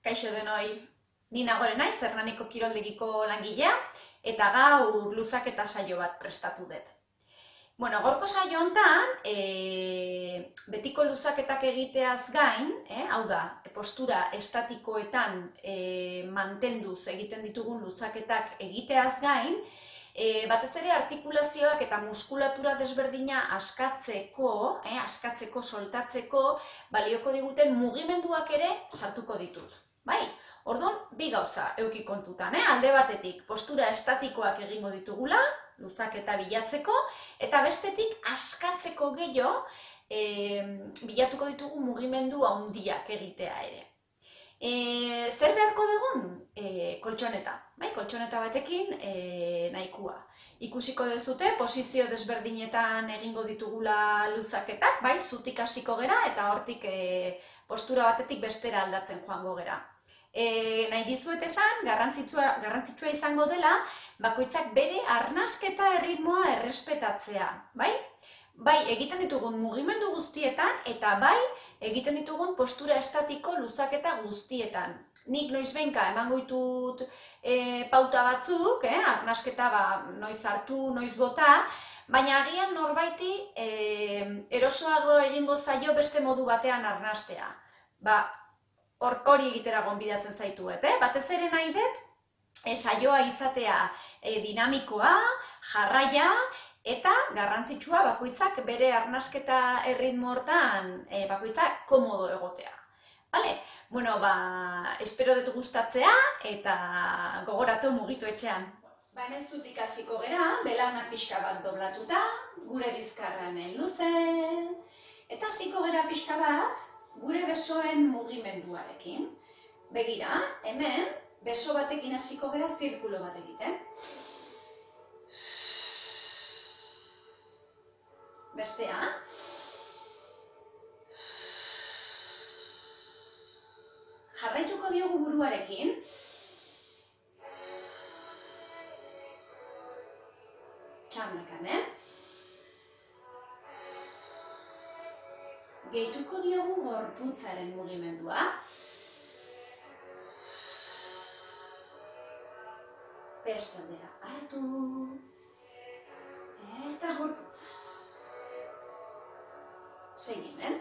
Kaixo denoi, ni Nagore naiz, Hernaniko kiroldegiko langilea, eta gaur luzaketa saio bat prestatu dut. Bueno, gaurko saio hontan, betiko luzaketak egiteaz gain, hau da, postura estatikoetan mantenduz egiten ditugun luzaketak egiteaz gain, batez ere artikulazioak eta muskulatura desberdina askatzeko, soltatzeko, balioko diguten mugimenduak ere sartuko ditut. Bai, orduan, bi gauza eduki kontutan, alde batetik postura estatikoak egingo ditugula, luzaketa bilatzeko, eta bestetik askatzeko gehiago bilatuko ditugu mugimendu handiak egitea ere. Zer beharko dugun? Koltxoneta. Koltxoneta batekin nahikoa. Ikusiko duzute, posizio desberdinetan egingo ditugula luzaketak, zutik hasiko gera eta hortik postura batetik bestera aldatzen joango gera. Nahi dizuet esan, garrantzitsua izango dela, bakoitzak bere arnasketa erritmoa errespetatzea, bai egiten ditugun mugimendu guztietan eta bai egiten ditugun postura estatiko luzaketa guztietan. Nik noizbehinka emango ditut pauta batzuk, arnasketa noiz hartu, noiz bota, baina agian norbaiti erosoago egingo zaio beste modu batean arnastea. Hori egitera gonbidatzen zaituet, batez ere nahi dut, saioa izatea dinamikoa, jarraia, eta garrantzitsua bakoitzak bere arnasketa erritmo hortan bakoitzak komodo egotea. Bueno, espero dut gustatzea eta gogoratu mugitu etxean. Hemen zutik hasiko gera, belaunak pixka bat doblatuta, gure bizkarra hemen luze, eta hasiko gera pixka bat, gure besoen mugimenduarekin. Begira, hemen beso batekin hasiko gera zirkulo bat egiten. Bestea. Jarraituko diogu buruarekin. Txandaka hemen. Gehituko diogu gorputzaren mugimendua. Bestaldera hartu. Eta gorputza. Segimen.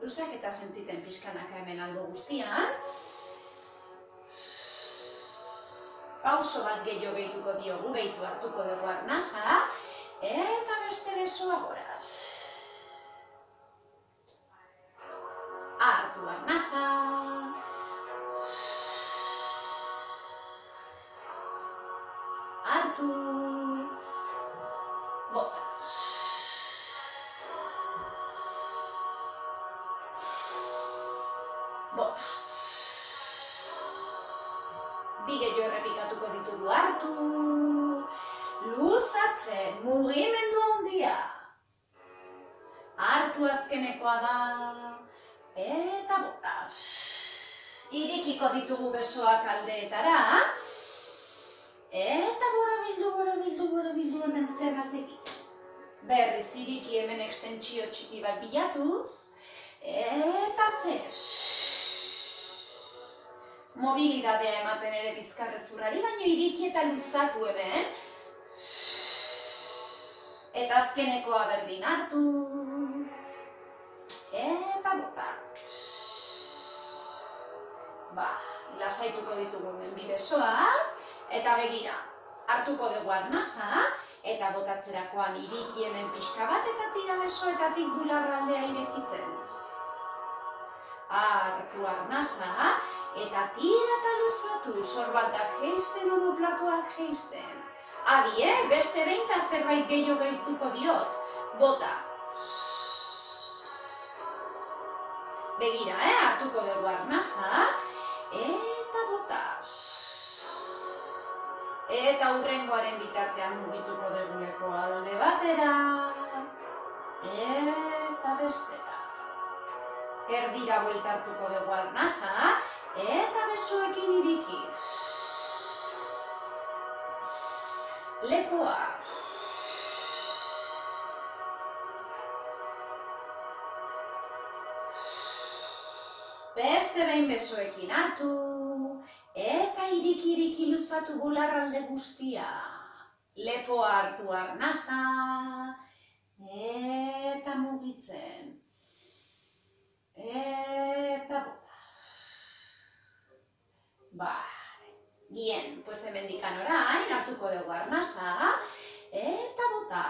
Luzaketa sentziten pixkanaka hemen albo guztian. Pauso bat gehiago gehituko diogu, behitu hartuko dugu arnasa, eta beste besoa gora. Hartu arnasa. Hartu. Bota. Bota. Bi gehiago errepikatuko ditugu hartu, luzatzen, mugimendu handia. Hartu azkenekoa da, eta bota. Irekiko ditugu besoak aldeetara, eta borobildu hemen zerratekin. Berriz iriki hemen ekstentsio txiki bat bilatuz, eta zer. Mobilidadea ematen ere bizkarrezurrari, baina iriki eta luzatu hemen. Eta azkenekoa berdin hartu. Eta bota. Lasaituko ditugu hemen bi besoak. Eta begira, hartuko dugu arnasa. Eta botatzerakoan iriki hemen pixka bat eta tira besoetatik bularraldea irekitzen. Hartu arnasa. Eta tira eta luzatu, sorbaldak geisten, omoplatoak geisten. Adi, beste behinta zerbait gehiago gehituko diot. Bota. Begira, hartuko dugu arnasa. Eta bota. Eta hurrengoaren bitartean mugituko duguneko alde batera. Eta bestera. Erdira bueltartuko dugu arnasa. Eta besoekin iriki. Lepoa. Beste behin besoekin hartu, eta iriki luzatu bularralde guztia. Lepoa hartu arnasa, eta mugitzen. Eta bota. Bien, pues hemendikan orain hartuko dugu arnasa, eta bota.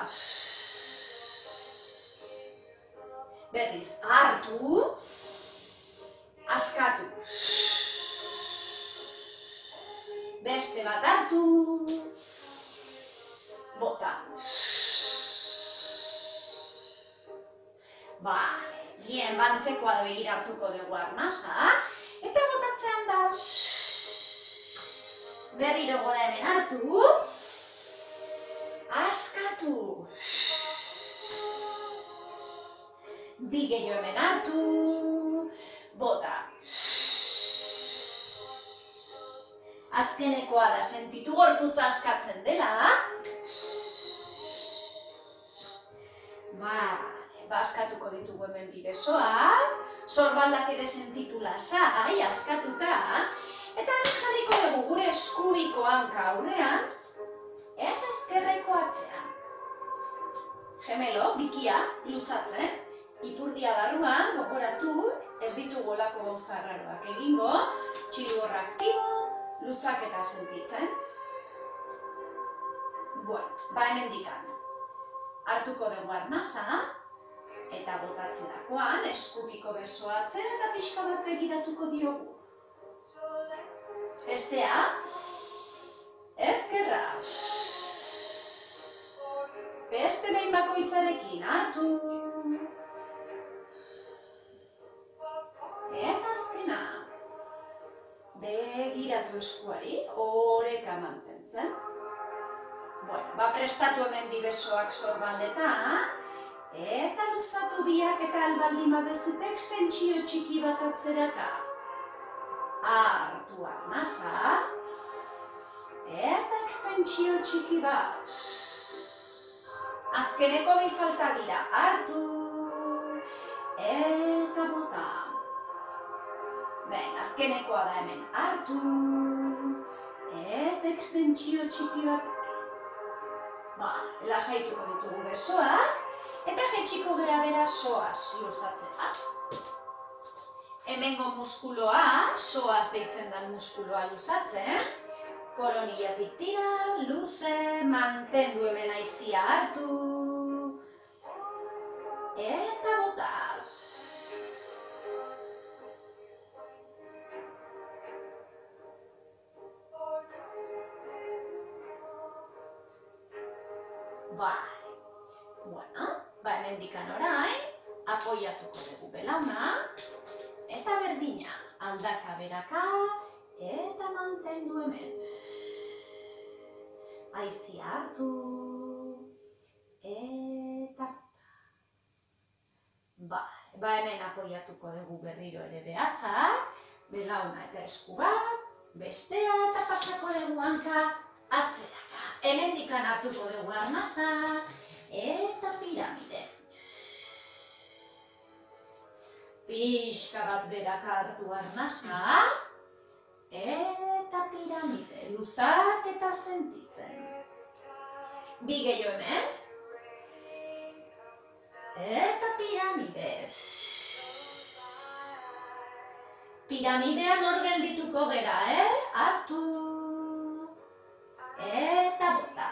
Berriz, hartu, askatu. Beste bat hartu, bota. Bien, bantzekoa da begira hartuko dugu arnasa, eta botatzean da. Berriro gora hemen hartu, askatu. Bi gehiago hemen hartu, bota. Azkenekoa da sentitu gorputza askatzen dela. Askatuko ditugu hemen bi besoak, sorbaldak ere sentitu lasai, askatuta, eta jarriko dugu gure eskubiko hanka aurrean, eta ezkerreko atzean. Gemelo, bikia, luzatzen, ipurdia barruan, gogoratu, ez ditugu olako gauza arraroak egingo, txilborra aktibo, luzaketa sentitzen. Hemendikan, hartuko dugu arnasa, eta botatzerakoan eskubiko besoa atzera eta pixka bat begiratuko diogu. Bestea, ezkerra. Beste behin bakoitzarekin hartu. Eta azkena. Begiratu eskuari, oreka mantentzen. Prestatu hemen bi besoak sorbaldetan. Eta luzatu biak eta albaldin badezute ekstentsio txiki bat atzeraka. Hartu arnasa. Eta ekstentsio txiki bat. Azkeneko bi falta dira. Hartu. Eta bota. Azkenekoa da hemen. Hartu. Eta ekstentsio txiki bat. Lasaituko ditugu besoak. Eta jetxiko gara bera soaz luzatzea. Hemengo muskuloa, soaz deitzen den muskuloa luzatzen. Koronillatik tira, luze, mantendu hemen haizia hartu. Eta bota. Hemendikan orain, apoiatuko dugu belauna, eta berdina, aldaka beraka, eta mantendu hemen. Haizia hartu, eta bota. Hemen apoiatuko dugu berriro ere behatzak, belauna eta esku bat, bestea eta pasako dugu hanka atzeraka. Hemendikan hartuko dugu arnasa, eta piramide. Pixka bat beraka hartu arnasa, eta piramide, luzak eta sentitzen. Bi gehiago hemen, eta piramide. Piramidean hor geldituko gera, hartu, eta bota.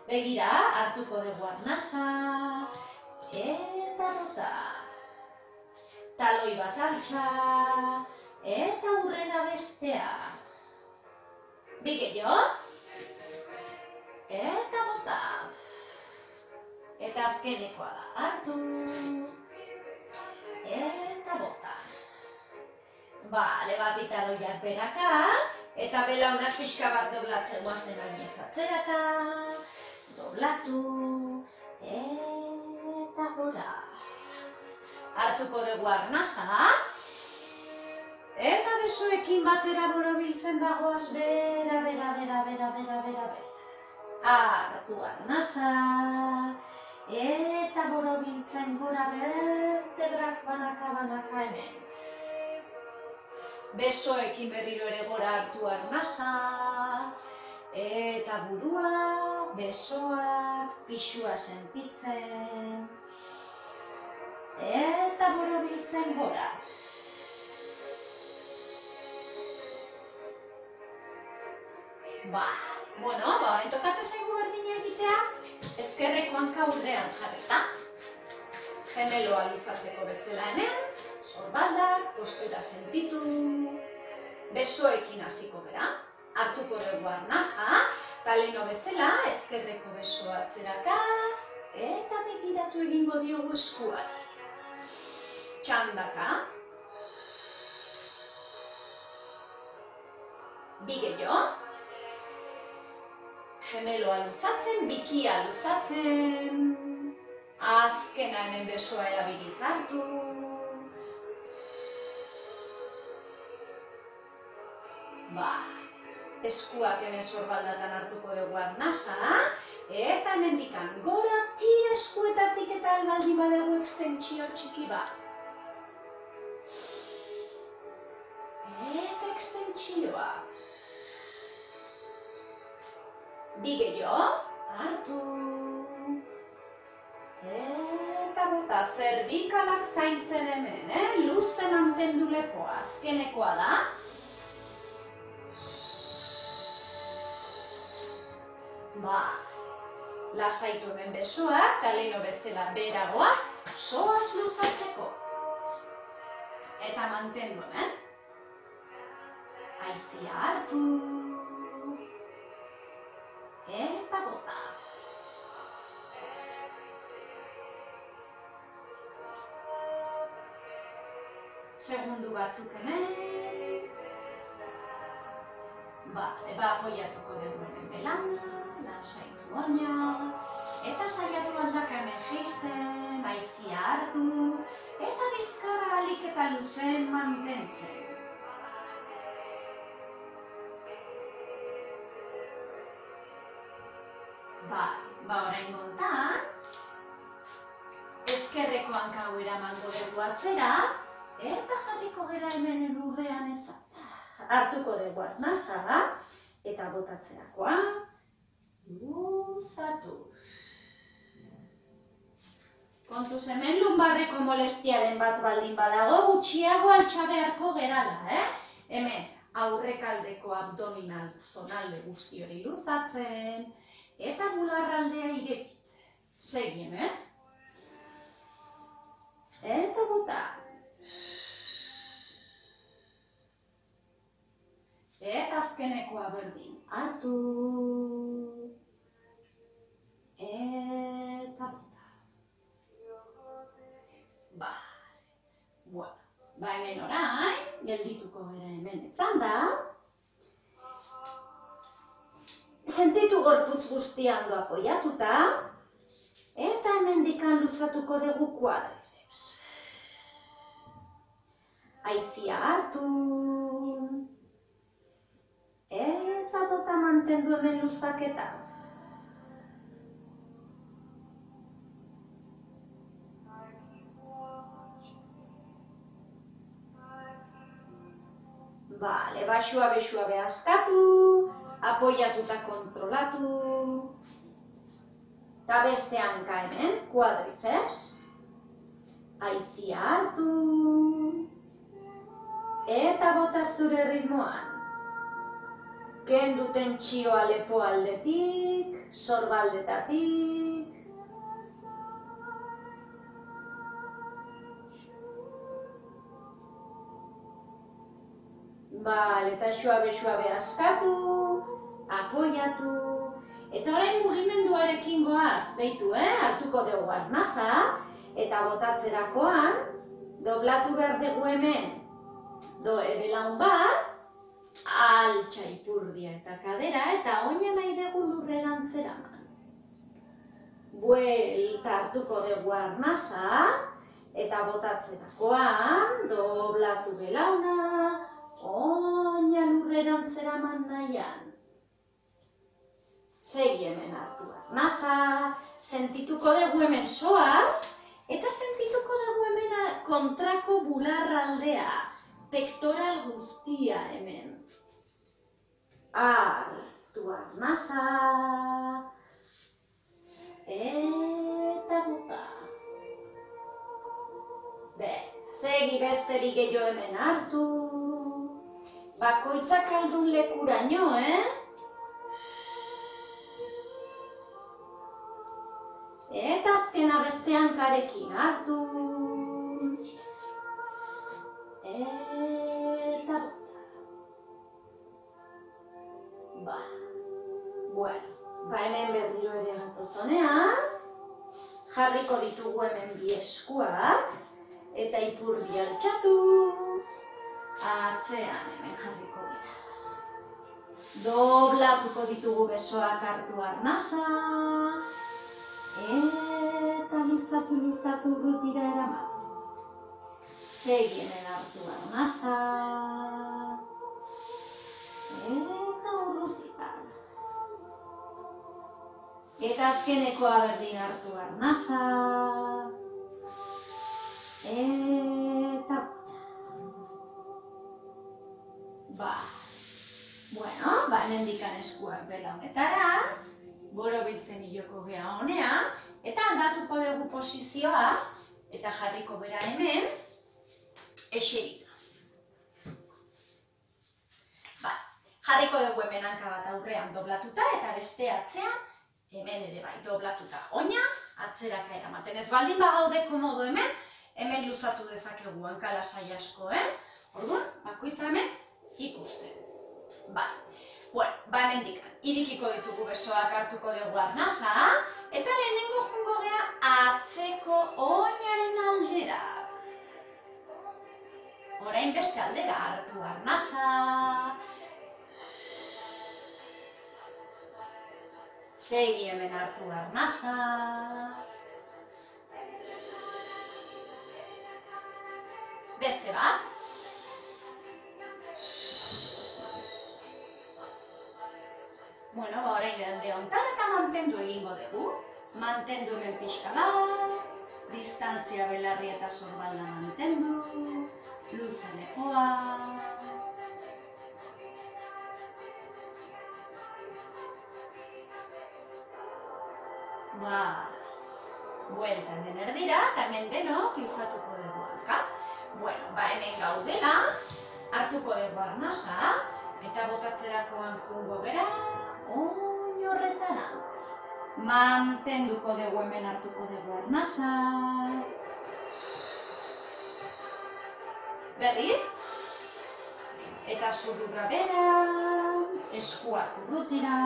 Begira, hartuko dugu arnasa, eta bota. Taloi bat altxa, eta hurrena bestea. Bi gehiago, eta bota. Eta azkenekoa da, hartu, eta bota. Bat bitaloiak beraka, eta belaunak pixka bat doblatzen guazen oinez atzeraka. Doblatu, eta gora. Hartuko dugu arnasa, eta besoekin batera borobiltzen dagoaz bera. Hartu arnasa, eta borobiltzen gora bertebrak banaka hemen. Besoekin berriro ere gora hartu arnasa, eta burua, besoak, pisua sentitzen, eta borobiltzen gora. Orain tokatzen zaigu berdina egitea, ezkerreko hanka aurrean jarrita. Gemeloa luzatzeko bezala hemen, sorbaldak, postura sentitu, besoekin hasiko gara. Hartuko dugu arnasa, eta leheno bezala, ezkerreko besoa atzeraka, eta begiratu egingo diogu eskuari. Txandaka. Bi gehiago. Gemeloa luzatzen, bikia luzatzen. Azkena hemen besoa erabiliz hartu. Eskuak hemen sorbaldatan hartuko dugu arnasa, eta hemendikan gora tira eskuetatik eta albaldin badago ekstentsio txiki bat. Eta ekstentsioa. Bi gehiago, hartu. Eta bota, zerbikalak zaintzen hemen, luze mantendu lepoa, azkenekoa da. Lasaitu hemen besoak, eta leheno bezala beragoaz, soaz luzatzeko. Eta mantendu hemen. Haizia hartu. Eta bota. Segundu batzuk hemen. Apoiatuko dugu hemen belana, lasaitu oina, eta saiatu aldaka hemen jaisten, haizia hartu, eta bizkarra ahalik eta luzen mantentzen. Orain montan, ezkerreko hanka hau eramango dugu atzera, eta jarriko gera hemen lurrean etzat. Hartuko dugu arnasa, eta botatzerakoa, luzatu. Kontuz hemen lumbarreko molestiaren bat baldin badago, gutxiago altxa beharko gerala, Hemen aurrekaldeko abdominal zonalde guzti hori luzatzen, eta bularraldea irekitzen. Segi hemen. Eta bota. Eta azkenekoa berdin. Hartu. Eta bota. Hemen orain, geldituko gara hemen etzanda. Sentitu gorputz guztian ondo apoiatuta, eta hemendikan luzatuko dugu kuadrizeps. Haizia hartu, eta bota mantendu hemen luzaketa. Suabe askatu, apoiatuta kontrolatu, eta beste hanka hemen, kuadrizeps, haizia hartu, eta bota zure ritmoan. Kendu tentsioa lepo aldetik, sorbaldetatik, eta suabe askatu, apoiatu, eta orain mugimenduarekin goaz, beitu, hartuko dugu arnasa, eta botatzerakoan, doblatu behar dugu hemen, belaun bat, altxa ipurdia eta kadera, eta oina nahi dugu lurrerantz eraman. Buelta hartuko dugu arnasa, eta botatzerakoan, doblatu belauna, oina lurrerantz eraman nahian. Segi hemen hartu arnasa, sentituko dugu hemen soaz, eta sentituko dugu hemen kontrako bularraldea, pektoral guztia hemen. Hartu arnasa, eta bota. Segi besterik gehiago hemen hartu. Bakoitzak aldun lekuraino, Eta azkena beste hankarekin hartu. Eta bota. Bueno, hemen berriro ere gatozonean. Jarriko ditugu hemen bi eskuak. Eta ipurdi altxatuz. Atzean hemen jarriko dira. Doblatuko ditugu besoak hartu arnasa. Eta luzatu urrutira eraman. Segi hemen hartu arnasa. Eta urrutira. Eta azkenekoa berdin hartu arnasa. Eta bueno, hemendikan eskuak bela honetara, borobiltzen hiloko gea honea, eta aldatuko dugu posizioa, eta jarriko bera hemen, eserita. Jarriko dugu hemen hanka bat aurrean doblatuta, eta beste atzean, hemen ere bai doblatuta. Oina, atzeraka eramaten. Ez baldin bagaude komodo hemen luzatu dezakegu hanka lasai asko, Orduan, bakoitza hemen ikusten. Bueno, hemendikan, irikiko ditugu besoak hartuko dugu arnasa, eta lehenengo jungo gea atzeko oinaren aldera. Orain beste aldera hartu arnasa. Segi hemen hartu arnasa. Beste bat. Bueno, orain alde hontan eta mantendu egingo dugu. Mantendu hemen pixka bat, distantzia belarri eta sorbalda mantendu, luze lepoa. Bueltan den erdira, eta hemen denok luzatuko dugu hanka. Bueno, hemen gaudela, hartuko dugu arnasa, eta botatzerakoan jungo bera, oin horretan antz. Mantenduko dugu hemen hartuko dugu arnasa. Berriz, eta zurrura bera, eskuak urrutira,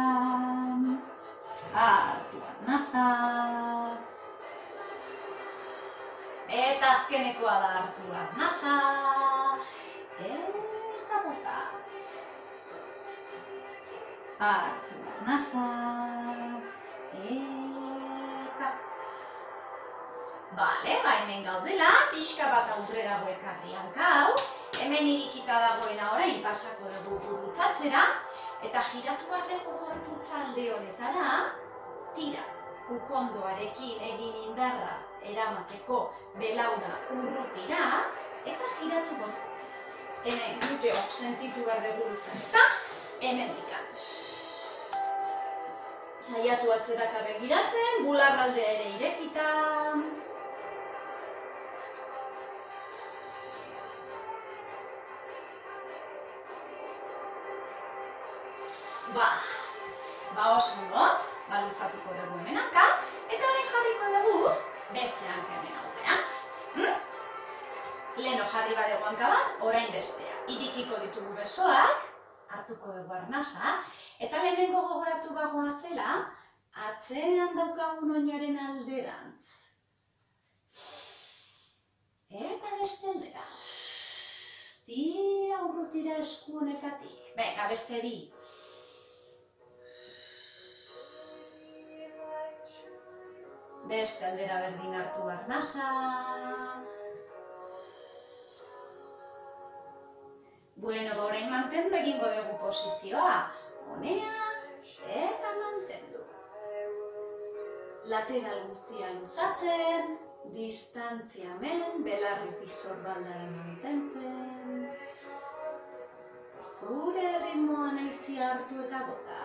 hartu arnasa. Eta azkenekoa da hartu arnasa. Eta bota. Hartu arnasa. Eta... hemen gaudela, pixka bat aurrerago ekarri hanka hau. Hemen irikita dagoena orain pasako dugu gurutzatzera. Eta giratu behar dugu gorputza alde honetara. Tira, ukondoarekin egin indarra eramateko belauna urrutira. Eta giratu gorputza. Hemen gluteok sentitu behar dugu luzareta. Hemen dikan. Saiatu atzeraka begiratzen, bularraldea ere irekita. Oso ondo, luzatuko dugu hemen hanka, eta orain jarriko dugu beste hanka hemen aurrean. Leheno jarri badugu hanka bat, orain bestea. Irikiko ditugu besoak, hartuko dugu arnasa, eta lehenengo gogoratu bagoa zela, atzean daukagun oinaren alderantz. Eta beste aldera. Tira urrutira esku honetatik. Venga, beste bi. Beste aldera berdin hartu arnasa. Bueno, orain mantendu egingo dugu posizioa. Honea eta mantendu. Lateral guztia luzatzen. Distantzia hemen, belarritik sorbaldara mantentzen. Zure ritmoa nahi hartu eta bota.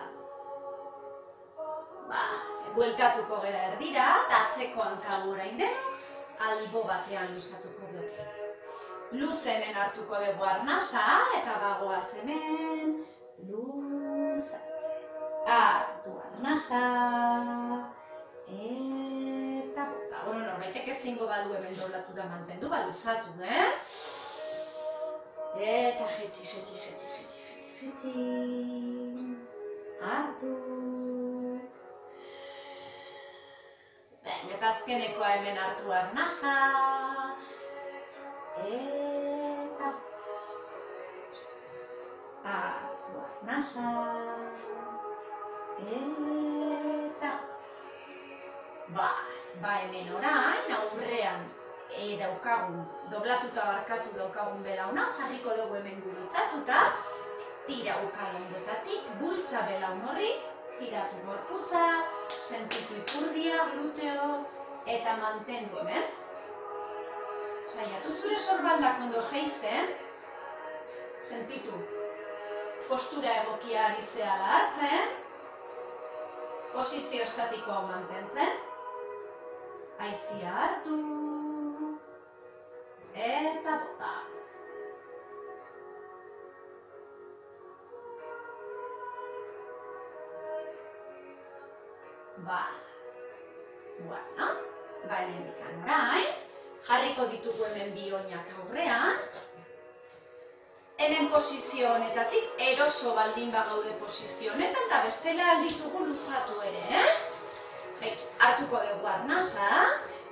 Bueltatuko gera erdira, atzeko hankagura indenok, albo batean luzatuko dugu. Luze hemen hartuko dugu arnasa, eta bagoaz hemen, luzatzen. Hartu arnasa, eta bota. Norbaitek ezingo balu hemen doblatu da mantendu, luzatu, Eta jetxi. Hartu. Eta azkenekoa hemen hartu arnasa. Eta hartu arnasa. Eta hemen orain, aurrean daukagun, doblatuta barkatu daukagun belauna, jarriko dugu hemen gurutzatuta, tira ukalondotatik, bultza belaun horri, giratu gorputza, sentitu ipurdia, gluteo, eta mantendu hemen. Saiatu zure sorbaldak ondo jaisten, sentitu postura egokia ari zehala hartzen, posizio estatikoa mantentzen, haizia hartu, eta bota. Hemendik orain, jarriko ditugu hemen bi oinak aurrean. Hemen posizio honetatik, eroso baldin bagaude posizio honetan, eta bestela alditugu luzatu ere, Hartuko dugu arnasa,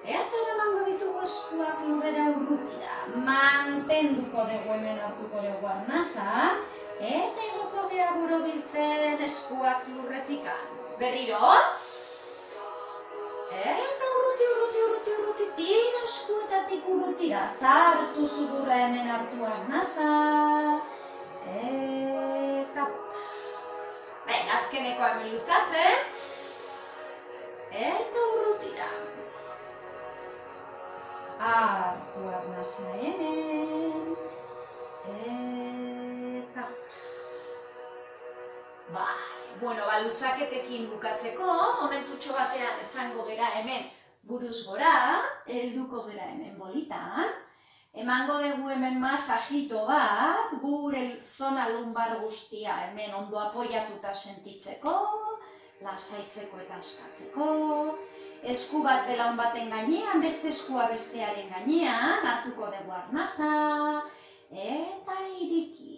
eta eramango ditugu eskuak lurrera urrutira. Mantenduko dugu hemen hartuko dugu arnasa, eta igoko gea borobiltzen eskuak lurretikan. Berriro. Eta urruti, tira eskuetatik urrutira. Sartu sudurra hemen hartu arnasa. Eta azkenekoa hemen luzatzen. Eta urrutira. Hartu arnasa hemen. Eta luzaketekin bukatzeko, momentutxo batean etzango gera hemen buruz gora, helduko gera hemen bolitan, emango dugu hemen masajito bat, gure zona lumbar guztia hemen ondo apoiatuta sentitzeko, lasaitzeko eta askatzeko, esku bat belaun baten gainean, beste eskua bestearen gainean, hartuko dugu arnasa, eta iriki.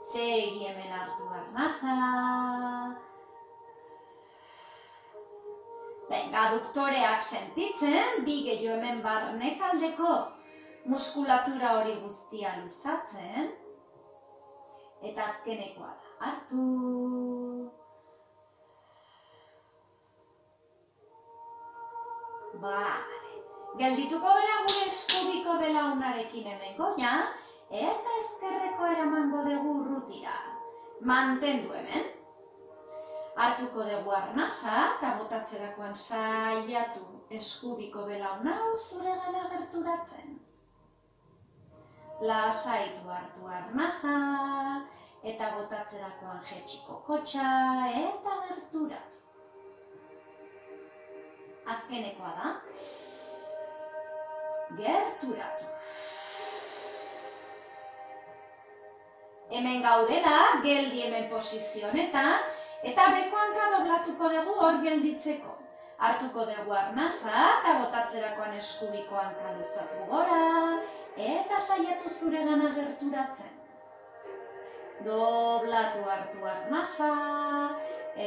Segi hemen hartu arnasa. Aduktoreak sentitzen, bi gehiago hemen barnekaldeko muskulatura hori guztia luzatzen. Eta azkenekoa da, hartu. Geldituko gara gure eskubiko belaunarekin hemen goia, eta ezkerreko eramango dugu urrutira. Mantendu hemen. Hartuko dugu arnasa, eta botatzerakoan saiatu eskubiko belauna zure gana gerturatzen. Lasaitu hartu arnasa, eta botatzerakoan jetxiko kotxa, eta gerturatu. Azkenekoa da. Gerturatu. Hemen gaudela, geldi hemen posizionetan, eta beko hanka doblatuko dugu hor gelditzeko. Hartuko dugu arnasa, eta botatzerakoan eskubiko hanka luzatu gora, eta saiatu zure gana gerturatzen. Doblatu hartu arnasa,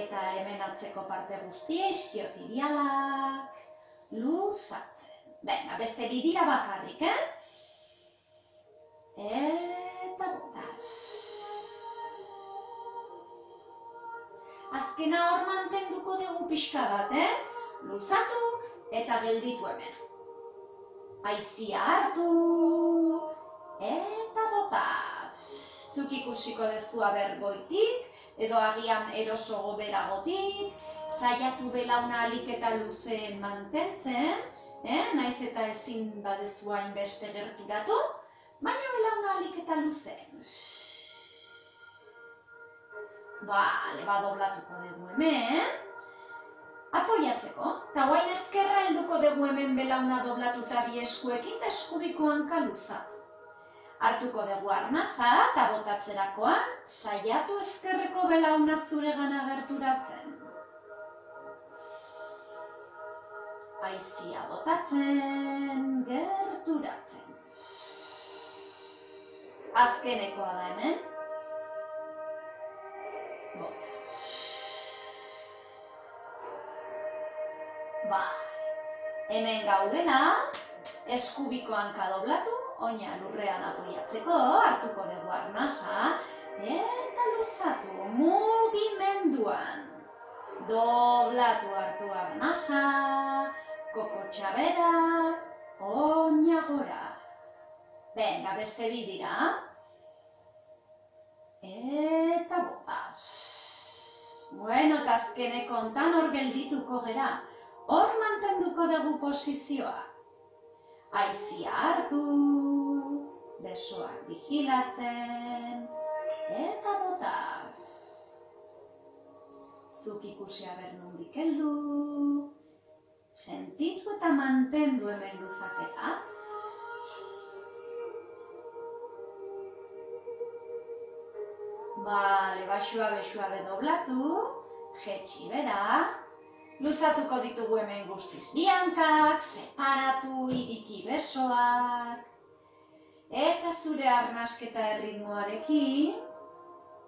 eta hemen atzeko parte guztia iskiotibialak, luzatzen. Beste bidira bakarrik, Eta bota. Azkena hor mantenduko dugu pixka bat, Luzatu eta gelditu hemen. Haizia hartu, eta bota. Zuk ikusiko dezua bergoitik, edo agian eroso beragotik, saiatu belauna ahalik eta luzeen mantentzen, naiz eta ezin badezu hainbeste gerturatu, baina belauna ahalik eta luzeen. Bale, doblatuko dugu hemen. Apoiatzeko, eta guain ezkerra helduko dugu hemen belauna doblatuta bi eskuekin eta eskubiko hanka luzatu. Hartuko dugu arnasa eta botatzerakoan, saiatu ezkerreko belauna zuregana gerturatzen. Haizia botatzen, gerturatzen. Azkenekoa da hemen. Bota. Hemen gaudela, eskubiko hanka doblatu, oina lurrean apoiatzeko, hartuko dugu arnasa, eta luzatu, mugimenduan. Doblatu hartu arnasa, kokotxa bera, oina gora. Venga, beste bi dira. Eta bota. Bueno, eta azkeneko hontan hor geldituko gera. Hor mantenduko dugu posizioa. Haizia hartu, besoak bijilatzen, eta bota. Zuk ikusi aber nondik heldu, sentitu eta mantendu hemen luzaketa. Bale, baxua doblatu, jetxi bera. Luzatuko ditugu hemen guztiz bi hankak, separatu, iriki besoak. Eta zure arnasketa erritmoarekin,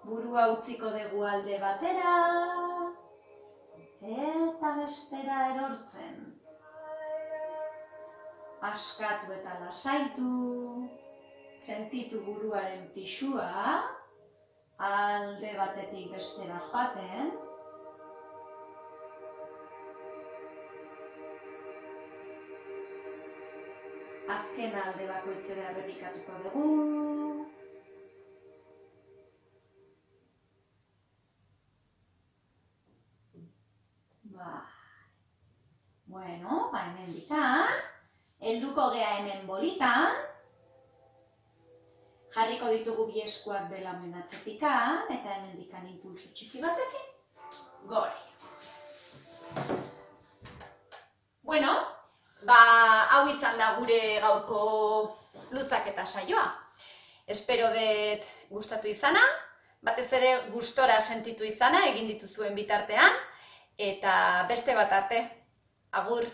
burua utziko dugu alde batera, eta bestera erortzen. Askatu eta lasaitu, sentitu buruaren pisua, alde batetik bestera joaten. Azken alde bakoitzera errepikatuko dugu. Bueno, hemendikan, helduko gea hemen bolitan. Jarriko ditugu bi eskuak belaunen atzetikan, eta hemendikan impulsu txiki batekin, gore. Bueno, hau izan da gure gaurko luzaketa saioa. Espero dut gustatu izana, batez ere gustora sentitu izana egin dituzuen bitartean, eta beste bat arte. Agur!